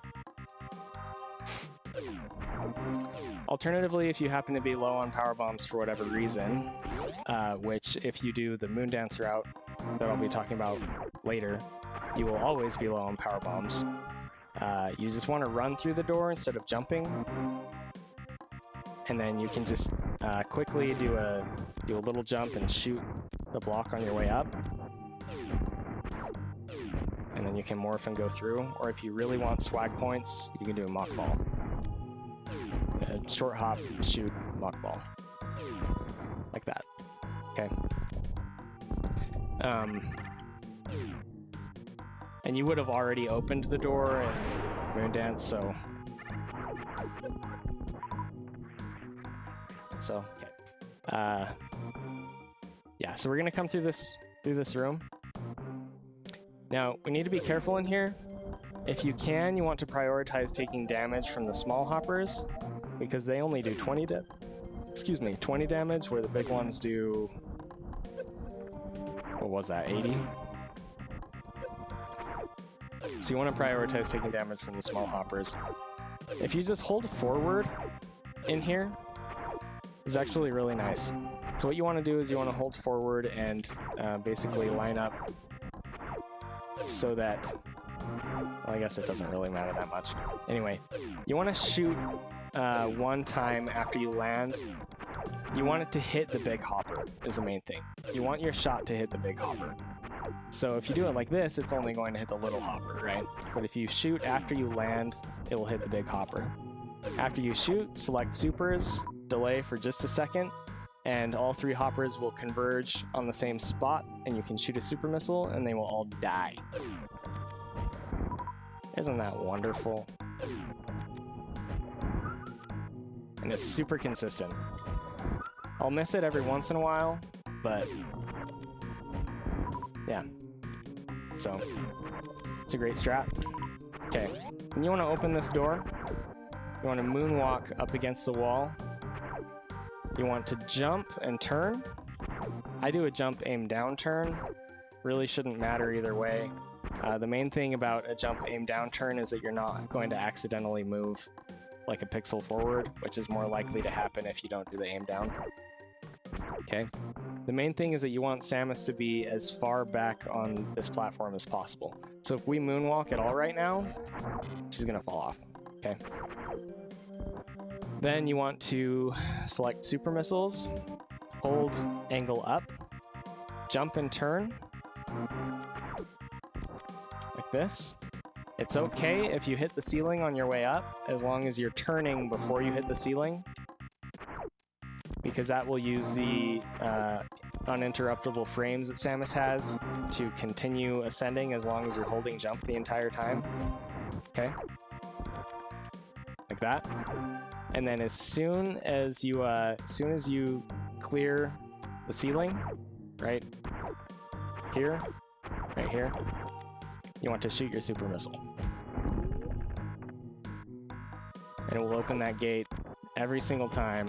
Alternatively, if you happen to be low on power bombs for whatever reason, which if you do the Moondance route that I'll be talking about later, you will always be low on power bombs. You just want to run through the door instead of jumping, and then you can just quickly do a little jump and shoot the block on your way up, and then you can morph and go through. Or if you really want swag points, you can do a mock ball. Short hop, shoot, mock ball. Like that. Okay. And you would have already opened the door in Moondance, so okay. Yeah, so we're gonna come through this room. Now, we need to be careful in here. If you can, you want to prioritize taking damage from the small hoppers, because they only do 20 damage, where the big ones do, what was that, 80? So you want to prioritize taking damage from the small hoppers. If you just hold forward in here, it's actually really nice. So what you want to do is you want to hold forward and basically line up so that, well, I guess it doesn't really matter that much. Anyway, you want to shoot one time after you land. You want it to hit the big hopper is the main thing. You want your shot to hit the big hopper. So if you do it like this, it's only going to hit the little hopper, right? But if you shoot after you land, it will hit the big hopper. After you shoot, select supers, delay for just a second, and all three hoppers will converge on the same spot, and you can shoot a super missile, and they will all die. Isn't that wonderful? And it's super consistent. I'll miss it every once in a while, but yeah. So, it's a great strat. Okay, and you want to open this door. You want to moonwalk up against the wall. You want to jump and turn. I do a jump, aim down turn. Really shouldn't matter either way. The main thing about a jump, aim down turn is that you're not going to accidentally move like a pixel forward, which is more likely to happen if you don't do the aim down. Okay. The main thing is that you want Samus to be as far back on this platform as possible. So if we moonwalk at all right now, she's gonna fall off. Okay. Then you want to select super missiles, hold angle up, jump and turn, like this. It's okay if you hit the ceiling on your way up, as long as you're turning before you hit the ceiling. because that will use the uninterruptible frames that Samus has to continue ascending as long as you're holding jump the entire time. Okay? Like that. And then as soon as you clear the ceiling, right here, you want to shoot your super missile. And it will open that gate every single time,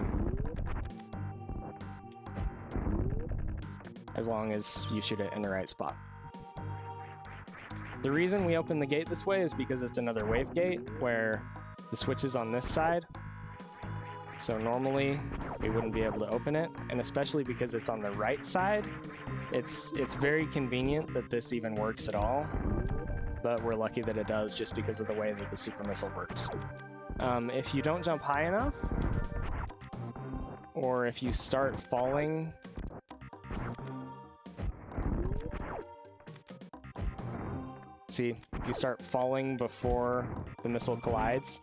as long as you shoot it in the right spot. The reason we open the gate this way is because it's another wave gate where the switch is on this side. So normally we wouldn't be able to open it, and especially because it's on the right side, it's very convenient that this even works at all, but we're lucky that it does just because of the way that the super missile works. If you don't jump high enough, or if you start falling if you start falling before the missile collides,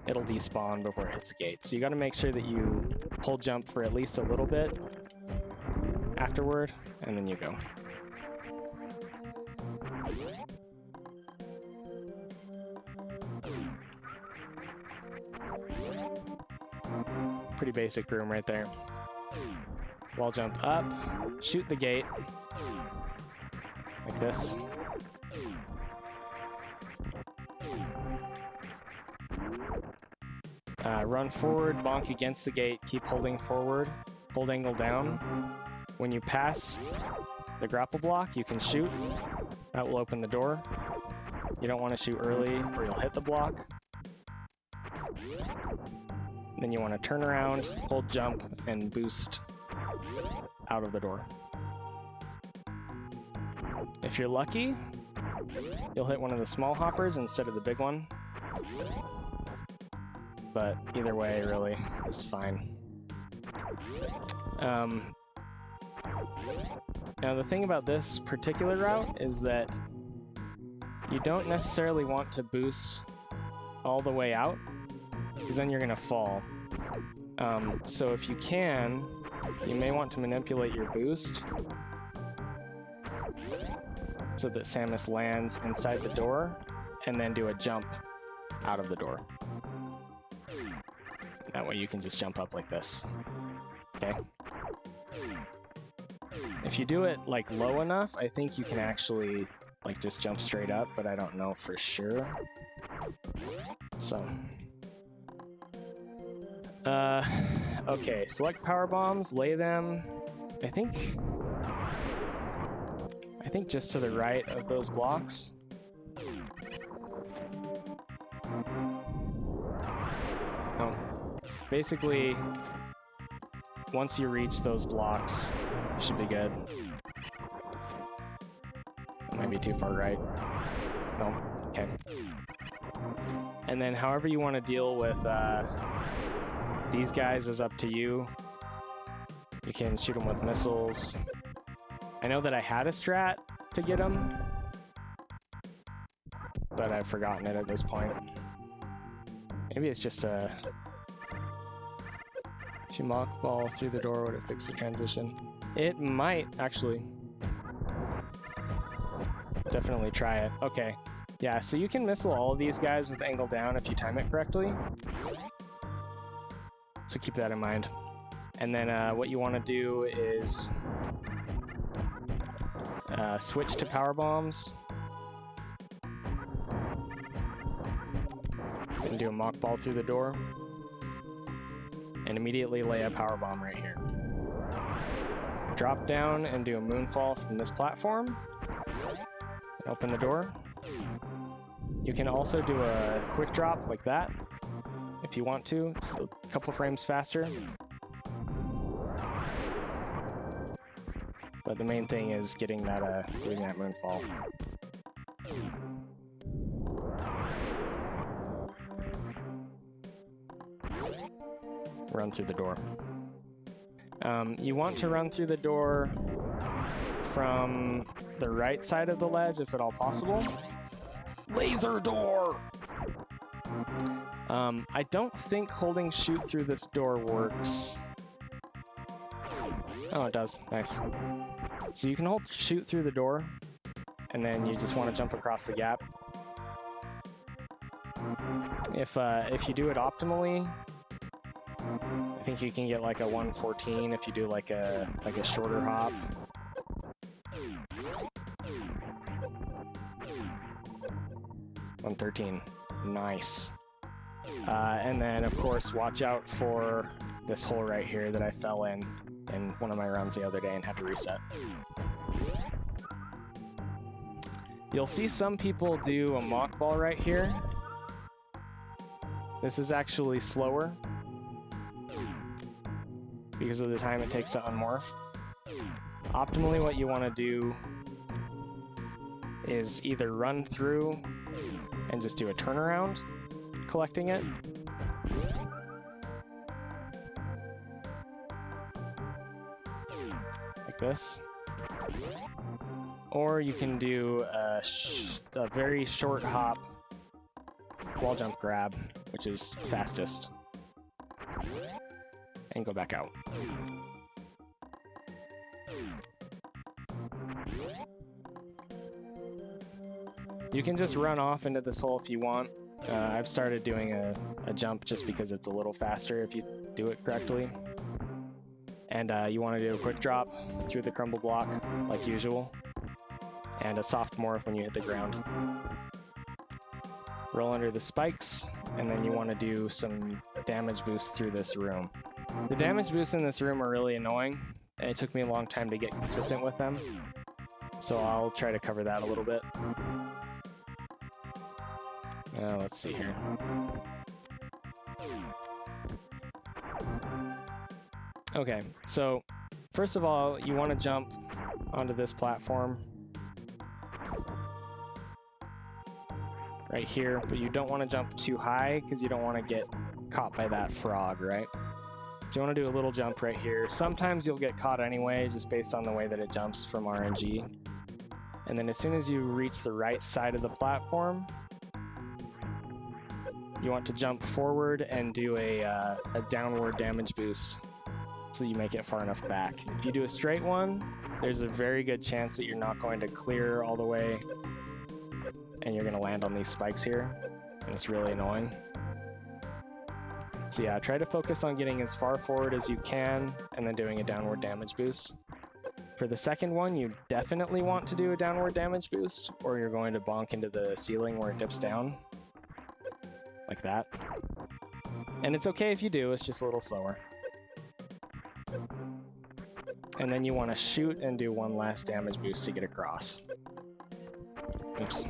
it'll despawn before it hits the gate. So you gotta make sure that you hold jump for at least a little bit afterward, and then you go. Pretty basic room right there. Wall jump up, shoot the gate, like this. Run forward, bonk against the gate, keep holding forward, hold angle down. When you pass the grapple block, you can shoot. That will open the door. You don't want to shoot early or you'll hit the block. Then you want to turn around, hold jump, and boost out of the door. If you're lucky, you'll hit one of the small hoppers instead of the big one. But either way, really, is fine. Now the thing about this particular route is that you don't necessarily want to boost all the way out, because then you're going to fall. So if you can, you may want to manipulate your boost so that Samus lands inside the door, and then do a jump out of the door. That way you can just jump up like this. Okay? If you do it like low enough, I think you can actually like just jump straight up, but I don't know for sure. So okay, select power bombs, lay them, I think just to the right of those blocks. Oh. Basically, once you reach those blocks, you should be good. That might be too far right. No, okay. And then however you want to deal with these guys is up to you. You can shoot them with missiles. I know that I had a strat to get them, but I've forgotten it at this point. Maybe it's just a... If you mock ball through the door, would it fix the transition? It might, actually. Definitely try it. Okay. Yeah, so you can missile all of these guys with angle down if you time it correctly. So keep that in mind. And then what you want to do is switch to power bombs. And do a mock ball through the door. And immediately lay a power bomb right here. Drop down and do a moonfall from this platform. And open the door. You can also do a quick drop like that if you want to. It's a couple frames faster. But the main thing is getting that moonfall. Run through the door. You want to run through the door from the right side of the ledge if at all possible. Laser door! I don't think holding shoot through this door works Oh, it does. Nice. So you can hold shoot through the door, and then you just want to jump across the gap. If you do it optimally, I think you can get like a 114 if you do like a shorter hop. $113. Nice. And then, of course, watch out for this hole right here that I fell in one of my runs the other day and had to reset. You'll see some people do a mock ball right here. This is actually slower because of the time it takes to unmorph. Optimally, what you want to do is either run through and just do a turnaround, collecting it. Like this. Or you can do a very short hop, wall jump grab, which is fastest, and go back out. You can just run off into this hole if you want. I've started doing a jump just because it's a little faster if you do it correctly. And you want to do a quick drop through the crumble block, like usual. And a soft morph when you hit the ground. Roll under the spikes, and then you want to do some damage boosts through this room. The damage boosts in this room are really annoying, and it took me a long time to get consistent with them. So I'll try to cover that a little bit. Let's see here. Okay, so first of all, you want to jump onto this platform right here, but you don't want to jump too high because you don't want to get caught by that frog, right? So you want to do a little jump right here. Sometimes you'll get caught anyway, just based on the way that it jumps from RNG. And then as soon as you reach the right side of the platform, you want to jump forward and do a downward damage boost so you make it far enough back. If you do a straight one, there's a very good chance that you're not going to clear all the way and you're going to land on these spikes here, and it's really annoying. So yeah, try to focus on getting as far forward as you can and then doing a downward damage boost. For the second one, you definitely want to do a downward damage boost, or you're going to bonk into the ceiling where it dips down. Like that. And it's okay if you do, it's just a little slower. And then you want to shoot and do one last damage boost to get across. Oops.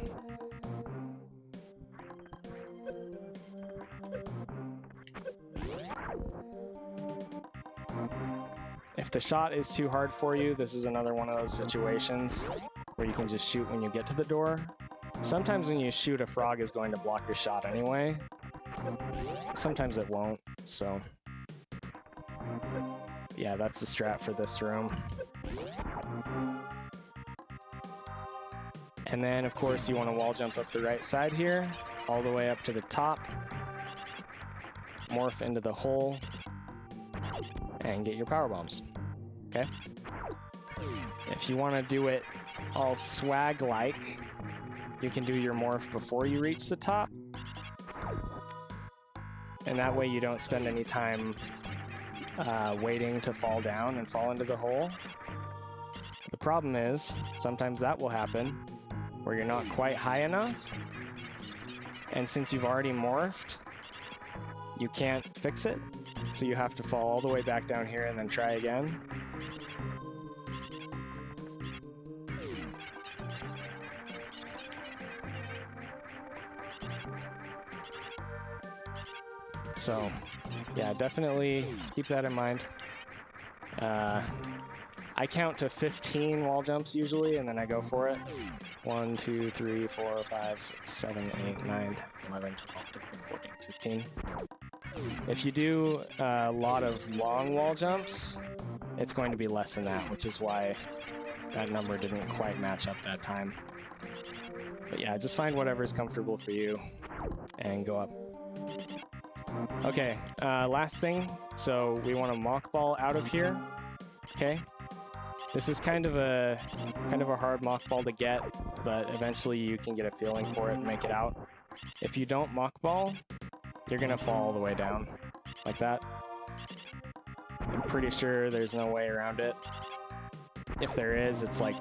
If the shot is too hard for you, this is another one of those situations where you can just shoot when you get to the door. Sometimes when you shoot, a frog is going to block your shot anyway. Sometimes it won't, so... yeah, that's the strat for this room. And then, of course, you want to wall jump up the right side here, all the way up to the top. Morph into the hole, and get your power bombs. Okay? If you want to do it all swag-like, you can do your morph before you reach the top. And that way you don't spend any time waiting to fall down and fall into the hole. The problem is, sometimes that will happen, where you're not quite high enough, and since you've already morphed, you can't fix it, so you have to fall all the way back down here and then try again. So, yeah, definitely keep that in mind. I count to 15 wall jumps usually, and then I go for it. 1, 2, 3, 4, 5, 6, 7, 8, 9, 10, 11, 12, 13, 14, 15. If you do a lot of long wall jumps, it's going to be less than that, which is why that number didn't quite match up that time. But yeah, just find whatever's comfortable for you and go up. Okay, last thing. So we want to mock ball out of here. Okay. This is kind of a hard mockball to get, but eventually you can get a feeling for it and make it out. If you don't mockball, you're gonna fall all the way down like that. I'm pretty sure there's no way around it. If there is, it's like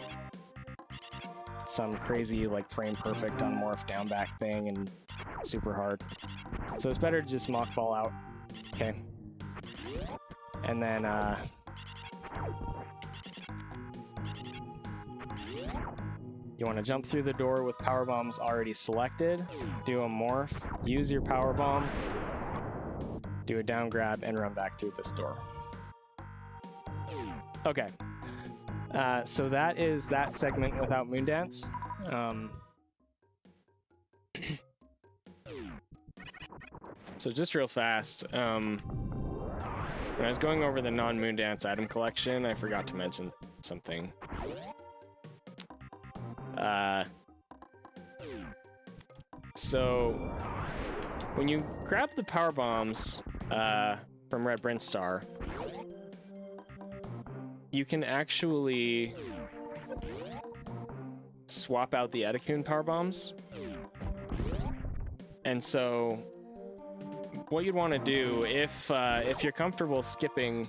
some crazy like frame perfect on morph down back thing and super hard. So it's better to just mockball out. Okay. And then you want to jump through the door with power bombs already selected, do a morph, use your power bomb, do a down grab, and run back through this door. Okay, so that is that segment without Moondance. So just real fast, when I was going over the non-Moondance item collection, I forgot to mention something. So when you grab the power bombs from Red Brinstar, you can actually swap out the Etecoon power bombs. And so what you'd want to do if you're comfortable skipping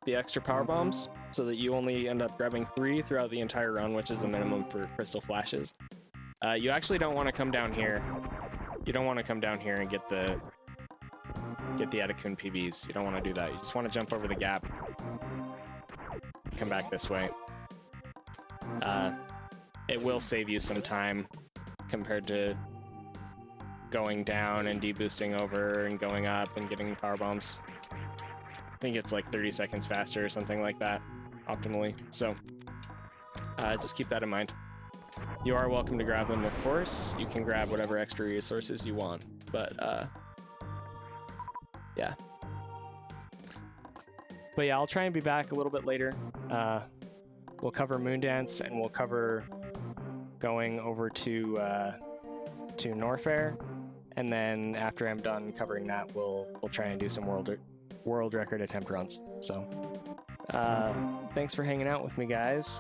the extra power bombs so that you only end up grabbing 3 throughout the entire run, which is the minimum for crystal flashes, you actually don't want to come down here. You don't want to come down here and get the Etecoon PBs. You don't want to do that. You just want to jump over the gap, come back this way. It will save you some time compared to going down and deboosting over and going up and getting power bombs. I think it's like 30 seconds faster or something like that, optimally. So just keep that in mind. You are welcome to grab them, of course. You can grab whatever extra resources you want, but yeah. But yeah, I'll try and be back a little bit later. We'll cover Moondance and we'll cover going over to Norfair, and then after I'm done covering that, we'll try and do some world record attempt runs. So thanks for hanging out with me, guys.